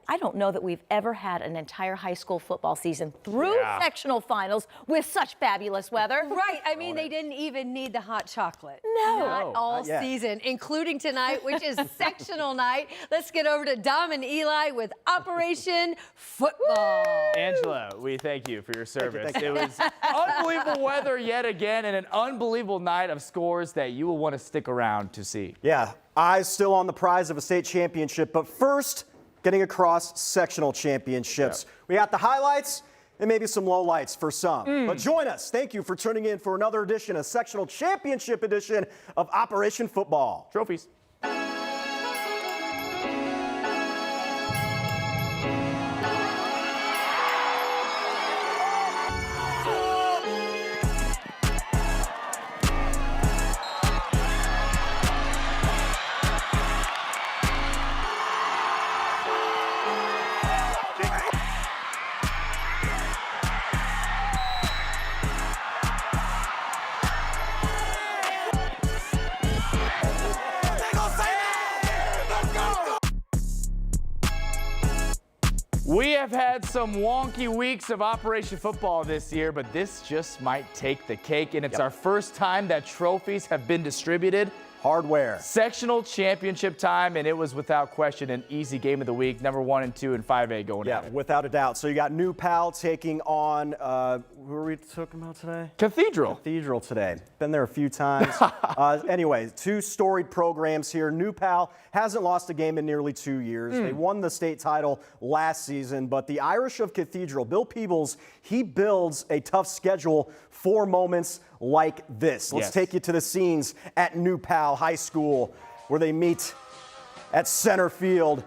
I don't know that we've ever had an entire high school football season through sectional finals with such fabulous weather. Right. I mean, they didn't even need the hot chocolate. No. Not all season, including tonight, which is sectional night. Let's get over to Dom and Eli with Operation Football. Angela, we thank you for your service. Thank you. It was unbelievable weather yet again and an unbelievable night of scores that you will want to stick around to see. Yeah, eyes still on the prize of a state championship, but first, getting across sectional championships. Yep. We got the highlights and maybe some lowlights for some. But join us. Thank you for tuning in for another edition, a sectional championship edition of Operation Football. Trophies. We have had some wonky weeks of Operation Football this year, but this just might take the cake, and it's our first time that trophies have been distributed. Hardware. Sectional championship time, and it was without question an easy game of the week. Number 1 and 2 and 5A going at it. Without a doubt. So you got New Pal taking on, who are we talking about today? Cathedral. Cathedral today. Been there a few times. Anyway, two storied programs here. New Pal hasn't lost a game in nearly 2 years. They won the state title last season, but the Irish of Cathedral, Bill Peebles, he builds a tough schedule for moments like this. Let's take you to the scenes at New Pal High School where they meet at center field.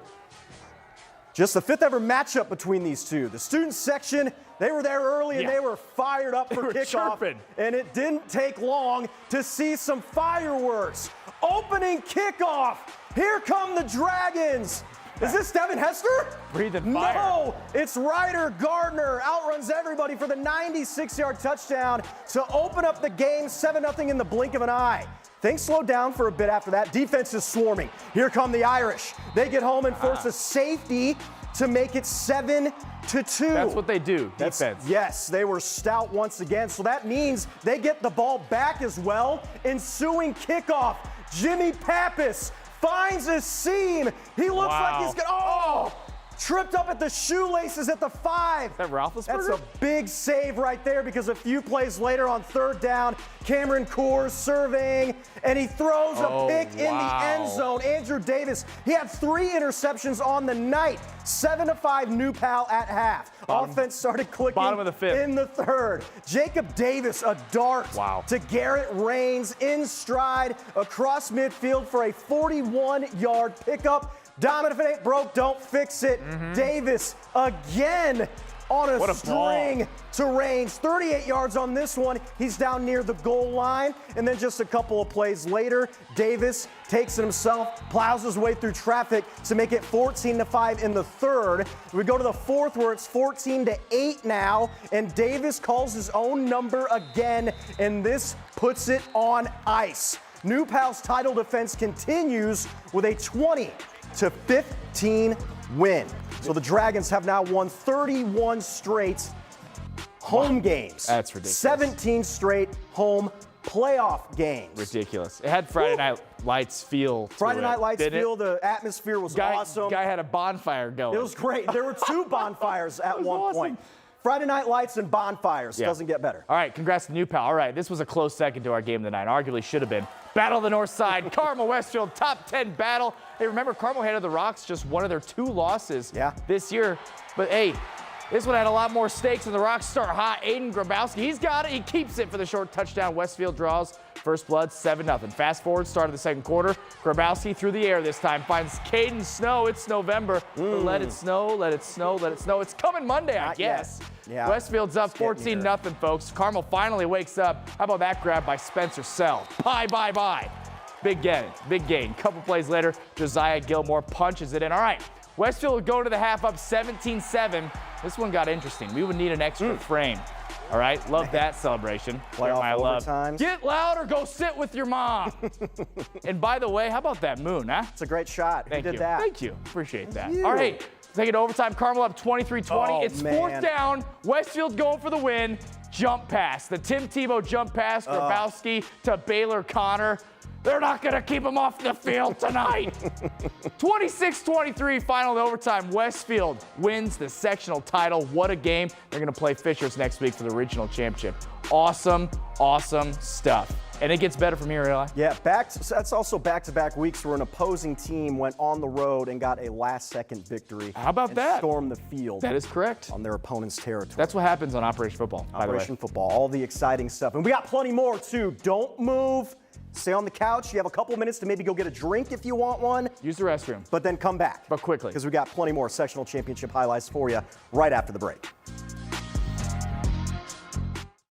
Just the fifth ever matchup between these two. The student section, they were there early and they were fired up for kickoff. Chirping. And it didn't take long to see some fireworks. Opening kickoff. Here come the Dragons. Is this Devin Hester? Breathing fire. No, it's Ryder Gardner. Outruns everybody for the 96-yard touchdown to open up the game 7-0 in the blink of an eye. Things slowed down for a bit after that. Defense is swarming. Here come the Irish. They get home and force a safety to make it 7-2. That's what they do, defense. Yes, they were stout once again. So that means they get the ball back as well. Ensuing kickoff. Jimmy Pappas finds a seam. He looks like he's going tripped up at the shoelaces at the 5. Is that Roethlisberger? That's a big save right there because a few plays later on third down, Cameron Coors surveying, and he throws a pick in the end zone. Andrew Davis, he had 3 interceptions on the night. 7-5 New Pal at half. Offense started clicking bottom of the 5th. In the 3rd. Jacob Davis, a dart to Garrett Rains in stride across midfield for a 41-yard pickup. Dom, if it ain't broke, don't fix it. Davis again on a string to Rains. 38 yards on this one. He's down near the goal line. And then just a couple of plays later, Davis takes it himself, plows his way through traffic to make it 14-5 in the 3rd. We go to the 4th where it's 14-8 now. And Davis calls his own number again. And this puts it on ice. New Pal's title defense continues with a 20-15 win. So the Dragons have now won 31 straight home games. That's ridiculous. 17 straight home playoff games. Ridiculous. It had Friday Night Lights feel. Friday Night Lights feel. The atmosphere was awesome. Guy had a bonfire going. It was great. There were 2 bonfires at one point. Friday Night Lights and bonfires. Doesn't get better. All right, congrats to New Pal. All right, this was a close second to our game of the night. Arguably should have been. Battle of the North Side, Carmel Westfield, top 10 battle. Hey, remember Carmel handed the Rocks just one of their 2 losses this year. But hey, this one had a lot more stakes, and the Rocks start hot. Aiden Grabowski, he's got it. He keeps it for the short touchdown. Westfield draws first blood, 7-0. Fast forward, start of the second quarter. Grabowski through the air this time finds Caden Snow. It's November. Let it snow, let it snow, let it snow. It's coming Monday, I guess. Westfield's up 14-0, folks. Carmel finally wakes up. How about that grab by Spencer Sell? Bye. Big gain. Couple plays later, Josiah Gilmore punches it in. All right, Westfield would go to the half up 17-7. This one got interesting. We would need an extra frame. All right, love that celebration. Playoff overtimes. Get loud or go sit with your mom. And by the way, how about that moon, huh? It's a great shot. Thank Who did that? Thank you. Appreciate that. All right, Take it to overtime. Carmel up 23-20. Oh, It's man. 4th down. Westfield going for the win. Jump pass. The Tim Tebow jump pass. Grabowski to Baylor Connor. They're not going to keep him off the field tonight. 26-23, final overtime. Westfield wins the sectional title. What a game. They're going to play Fishers next week for the regional championship. Awesome, awesome stuff. And it gets better from here, Eli. Yeah, that's also back-to-back weeks where an opposing team went on the road and got a last-second victory. How about and that? Stormed the field. That is correct. On their opponent's territory. That's what happens on Operation Football, by the way. Operation Football, all the exciting stuff. And we got plenty more, too. Don't move. Stay on the couch. You have a couple minutes to maybe go get a drink if you want one. Use the restroom. But then come back. But quickly. Because we got plenty more sectional championship highlights for you right after the break.